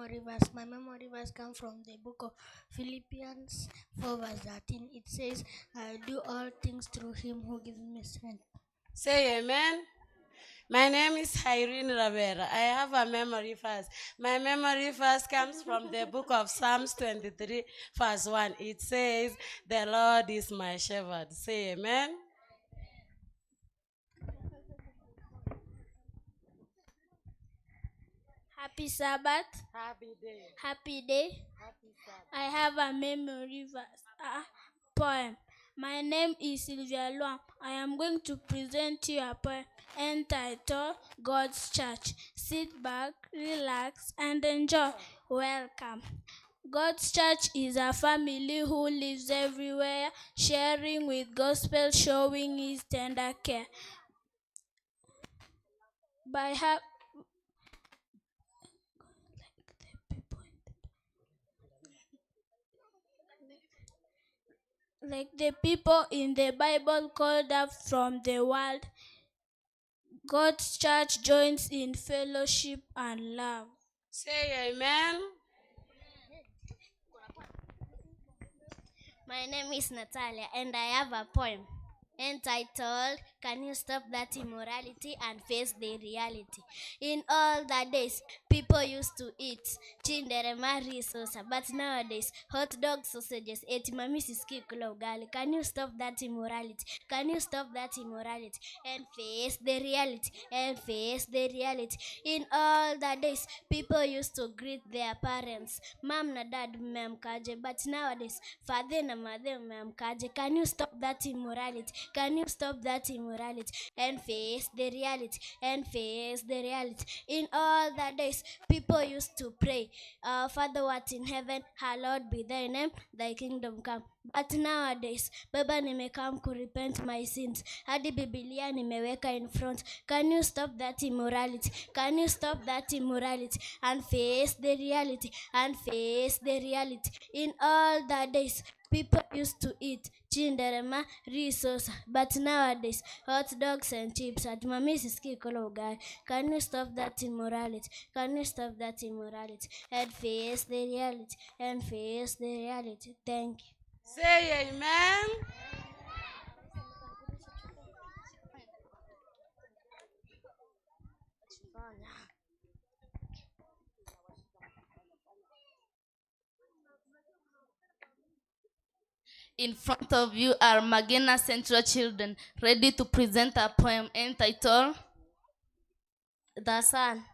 memory verse. My memory verse comes from the book of Philippians 4 verse 13. It says, I do all things through him who gives me strength. Say amen. My name is Irene Ravera. I have a memory verse. My memory verse comes from the book of Psalms 23 verse 1. It says, the Lord is my shepherd. Say amen. Happy Sabbath. Happy day. Happy day. Happy Sabbath. I have a memory verse, poem. My name is Sylvia Luam. I am going to present you a poem entitled God's Church. Sit back, relax, and enjoy. Welcome. God's Church is a family who lives everywhere, sharing with gospel, showing his tender care. Like the people in the Bible called up from the world, God's Church joins in fellowship and love. Say amen. My name is Natalia and I have a poem entitled, Can You Stop That Immorality and Face the Reality? In all the days, people used to eat chinderema risosa, but nowadays, hot dog sausages, eti mami sisikii kula ugali. Can you stop that immorality? Can you stop that immorality and face the reality? And face the reality. In all the days, people used to greet their parents, mom na dad mmeamkaje, but nowadays, father na mother mmeamkaje. Can you stop that immorality? Can you stop that immorality and face the reality? And face the reality. In all the days, people used to pray, Our Father who art in heaven, hallowed be thy name, thy kingdom come. But nowadays, Baba nimekam to repent my sins. Hadi Biblia nimeweka in front. Can you stop that immorality? Can you stop that immorality and face the reality? And face the reality. In all the days, people used to eat chinderema resource, but nowadays hot dogs and chips at mami sisikii kula ugali. Can you stop that immorality? Can you stop that immorality and face the reality? And face the reality. Thank you. Say amen. In front of you are Magena Central children, ready to present a poem entitled The Sun.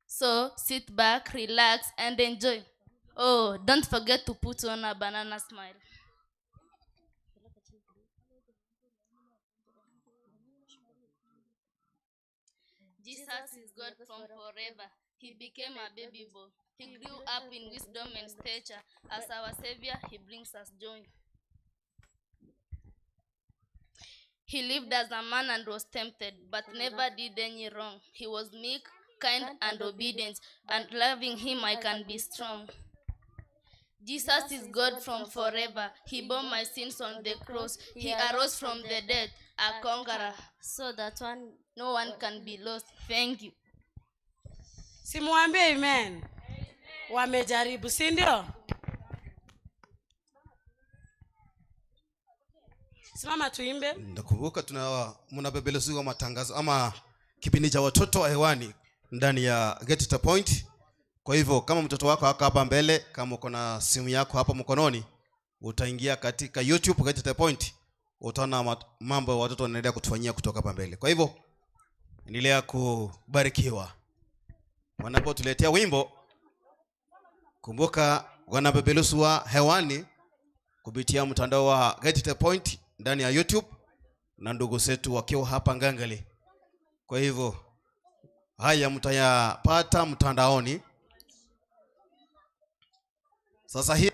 So sit back, relax, and enjoy. Oh, don't forget to put on a banana smile. Jesus is God from forever. He became a baby boy. He grew up in wisdom and stature. As our Savior, he brings us joy. He lived as a man and was tempted, but never did any wrong. He was meek, kind, and obedient, and loving him I can be strong. Jesus is God from forever. He bore my sins on the cross. He arose from the dead, a conqueror, so that no one can be lost. Thank you. Simuambie amen. Wamejaribu, si ndio? Simama tuimbe. Nakumbuka mnabebeleziwa matangazo ama kipindi cha watoto hewani ndani ya Get to the Point. Kwa hivyo kama mtoto wako hapa mbele, kama uko na simu yako hapa mkononi, utaingia katika YouTube Get to the Point. Utaona mambo ya watoto wanaendelea kutufanyia kutoka hapa mbele. Kwa hivyo endelea kubarikiwa. Wanapotuletea wimbo, kumbuka wanabebeleziwa hewani kupitia mtandao wa Get to the Point ndani ya YouTube na ndugu zetu wakiwa hapa Ngangale. Kwa hivyo haya mtayapata mtandaoni. Sasa hii